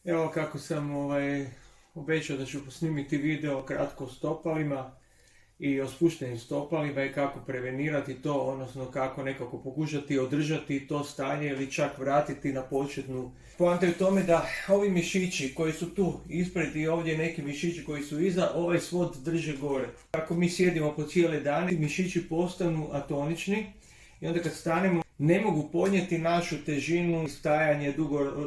Evo kako sam obećao da ću posnimiti video kratko o stopalima i o spuštenim stopalima i kako prevenirati to, odnosno kako nekako pokušati održati to stanje ili čak vratiti na početnu. Poanta je u tome da ovi mišići koji su tu ispred i ovdje neki mišići koji su iza, ovaj svod drže gore. Kako mi sjedimo po cijele dane, mišići postanu atonični i onda kad stanemo ne mogu podnijeti našu težinu, stajanje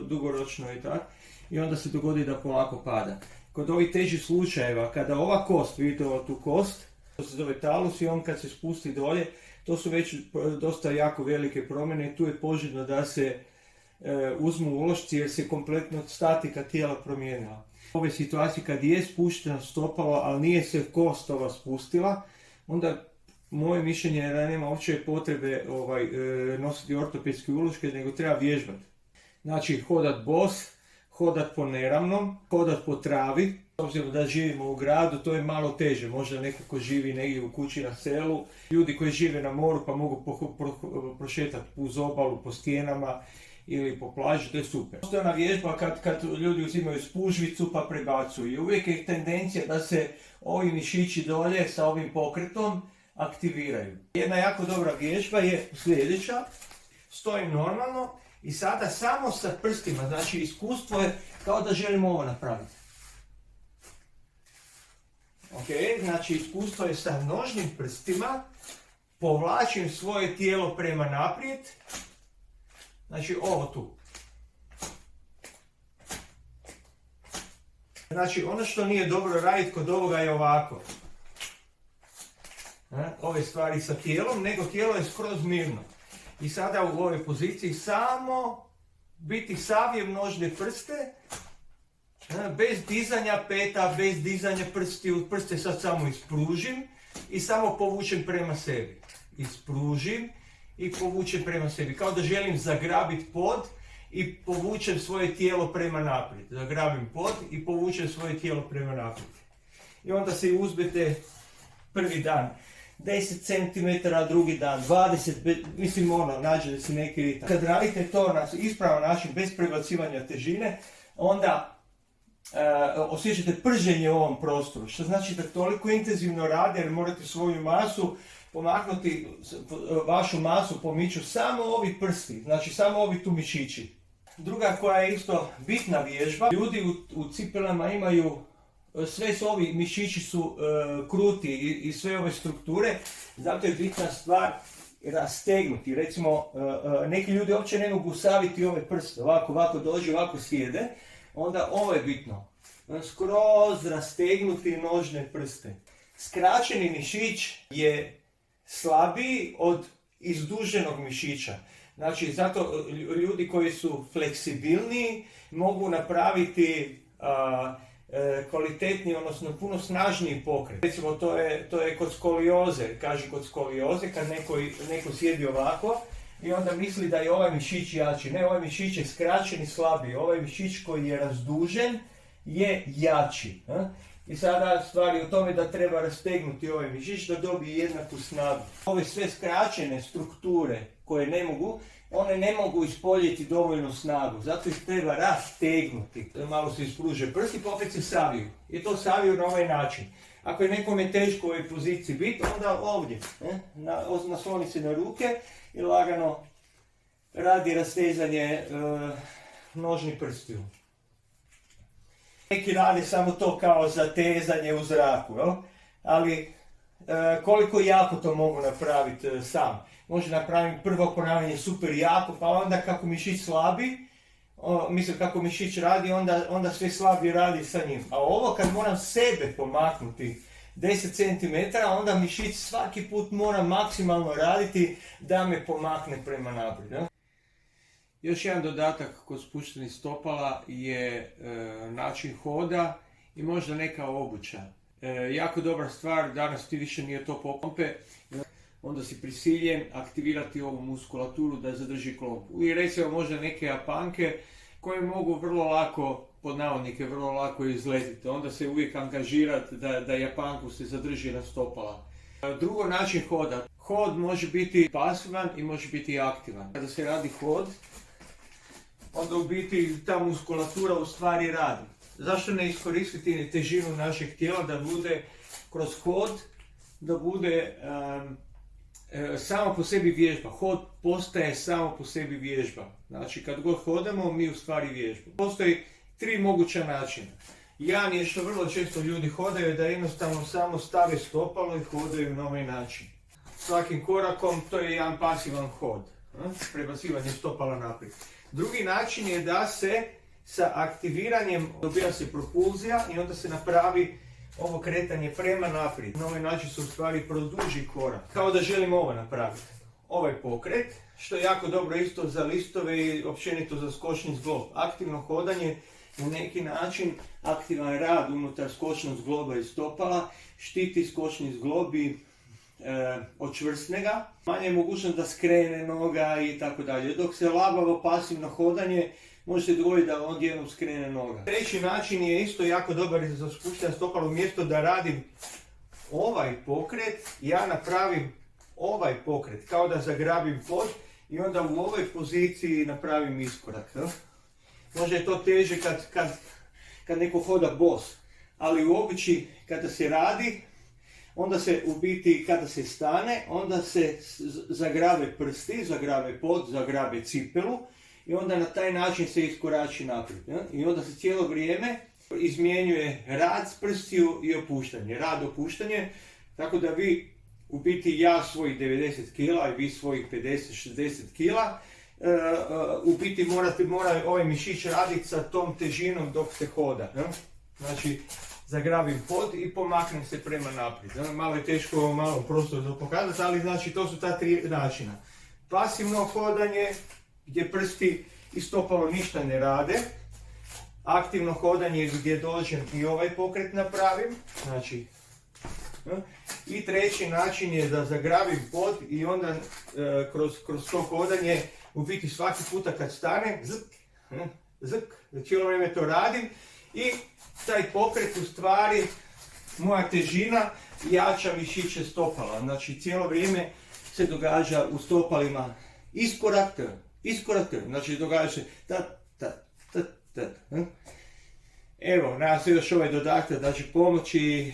dugoročno i tako. I onda se dogodi da polako pada. Kod ovih težih slučajeva, kada ova kost, vidite ovo tu kost, to se zove talus i on kad se spusti dolje, to su već dosta jako velike promjene i tu je poželjno da se uzmu ulošci jer se kompletno statika tijela promijenila. U ovoj situaciji kad je spušteno stopalo, ali nije se kost ova spustila, onda moje mišljenje je da nema uopće potrebe nositi ortopedske uloške, nego treba vježbati. Znači hodat bos, hodat po neravnom, hodat po travi. S obzirom da živimo u gradu, to je malo teže. Možda neko ko živi negdje u kući na selu. Ljudi koji žive na moru pa mogu prošetati uz obalu, po stijenama ili po plaži, to je super. To je ona vježba kad ljudi uzimaju spužvicu pa prebacuju. I uvijek je tendencija da se ovi mišići dolje sa ovim pokretom aktiviraju. Jedna jako dobra vježba je sljedeća. Stojim normalno i sada samo sa prstima, znači iskustvo je kao da želimo ovo napraviti. Ok, znači iskustvo je sa nožnim prstima, povlačim svoje tijelo prema naprijed, znači ovo tu. Znači ono što nije dobro raditi kod ovoga je ovako. Ove stvari sa tijelom, nego tijelo je skroz mirno. I sada u ovoj poziciji samo biti savije nožne prste, bez dizanja peta, bez dizanja prstiju, prste sad samo ispružim i samo povučem prema sebi. Ispružim i povučem prema sebi. Kao da želim zagrabiti pod i povučem svoje tijelo prema naprijed. Zagrabim pod i povučem svoje tijelo prema naprijed. I onda se uzmete prvi dan 10 cm, drugi dan 20, mislim nađe da si neki ritam. Kad radite to na ispravan način, bez prebacivanja težine, onda osjećate prženje u ovom prostoru, što znači da toliko intenzivno rade jer morate svoju masu pomaknuti, vašu masu pomiču samo ovi prsti, znači samo ovi tu mišići. Druga koja je isto bitna vježba, ljudi u cipelama imaju, sve su ovi mišići su kruti i sve ove strukture, zato je bitna stvar rastegnuti. Recimo, neki ljudi uopće ne mogu saviti ove prste, ovako dođe, ovako sjede, onda ovo je bitno. Skroz rastegnuti nožne prste. Skraćeni mišić je slabiji od izduženog mišića. Znači, zato ljudi koji su fleksibilniji mogu napraviti kvalitetniji, odnosno puno snažniji pokret. Recimo, to je kod skolioze, kaže kod skolioze, kad neko sjedi ovako i onda misli da je ovaj mišić jači. Ne, ovaj mišić je skraćen i slabiji. Ovaj mišić koji je razdužen je jači. I sada stvar je u tome da treba rastegnuti ovaj mišić da dobije jednaku snagu. Ove sve skraćene strukture koje one ne mogu ispoljiti dovoljnu snagu, zato ih treba rastegnuti. Malo se ispruže prsti, pa opet se saviju. I to saviju na ovaj način. Ako je nekome teško u ovoj poziciji biti, onda ovdje. Nasloni se na ruke i lagano radi rastezanje nožnih prstiju. Neki rade samo to kao zatezanje u zraku, ali koliko jako to mogu napraviti sam. Može napraviti prvo ponavljanje super jako, pa onda kako mišić slabi, kako mišić radi, onda sve slabije radi sa njim. A ovo kad moram sebe pomaknuti 10 cm, onda mišić svaki put mora maksimalno raditi da me pomakne prema naprijed. Još jedan dodatak kod spuštenih stopala je način hoda i možda neka obuća. Jako dobra stvar, danas ti više nije to pompe, onda si prisiljen aktivirati ovu muskulaturu da zadrži klopku. I recimo možda neke japanke koje mogu vrlo lako, pod navodnike, vrlo lako izletiti. Onda se uvijek angažirati da japanku se zadrži na stopala. Drugo, način hoda. Hod može biti pasivan i može biti aktivan. Kada se radi hod, onda u biti ta muskulatura u stvari radi. Zašto ne iskoristiti težinu našeg tijela da bude kroz hod, da bude samo po sebi vježba. Hod postaje samo po sebi vježba. Znači kad god hodamo mi u stvari vježbamo. Postoji 3 moguća načina. Jedan je što vrlo često ljudi hodaju da jednostavno samo stave stopalo i hodaju na ovaj način. Svakim korakom to je jedan pasivan hod. Prebacivanje stopala naprijed. Drugi način je da se sa aktiviranjem dobija se propulzija i onda se napravi ovo kretanje prema naprijed. Na ovaj način se u stvari produži korak. Kao da želimo ovo napraviti. Ovaj pokret, što je jako dobro isto za listove i općenito za skočni zglob. Aktivno hodanje na neki način, aktivan rad unutar skočnog zgloba i stopala, štiti skočni zglob i od čvrstnega. Manje je mogućnost da skrene noga i tako dalje. Dok se labavo pasivno hodanje, može se dogoditi da odjednom skrene noga. Treći način je isto jako dobar za spuštanje stopala. Umjesto da radim ovaj pokret, ja napravim ovaj pokret, kao da zagrabim pod i onda u ovoj poziciji napravim iskorak. Možda je to teže kad neko hoda bos, ali u običaju kada se radi, onda se u biti kada se stane, onda se zagrabe prsti, zagrabe pod, zagrabe cipelu i onda na taj način se iskorači naprijed. I onda se cijelo vrijeme izmjenjuje rad s prstiju i opuštanje. Rad, opuštanje, tako da vi u biti ja svojih 90 kila i vi svojih 50-60 kila u biti mora ovaj mišić raditi sa tom težinom dok se hoda. Znači, zagrabim pod i pomaknem se prema naprijed. Malo je teško, malo prostoru za pokazati, ali znači to su ta 3 načina. Pasivno hodanje, gdje prsti i stopalo ništa ne rade. Aktivno hodanje gdje dođem i ovaj pokret napravim. Znači, i treći način je da zagrabim pod i onda kroz to hodanje u biti svaki puta kad stane, zk, cijelo vrijeme to radim i taj pokret u stvari, moja težina jača mišiće stopala. Znači cijelo vrijeme se događa u stopalima iskorak, znači događa se ta. Evo, nadam se još ovaj dodatak da će pomoći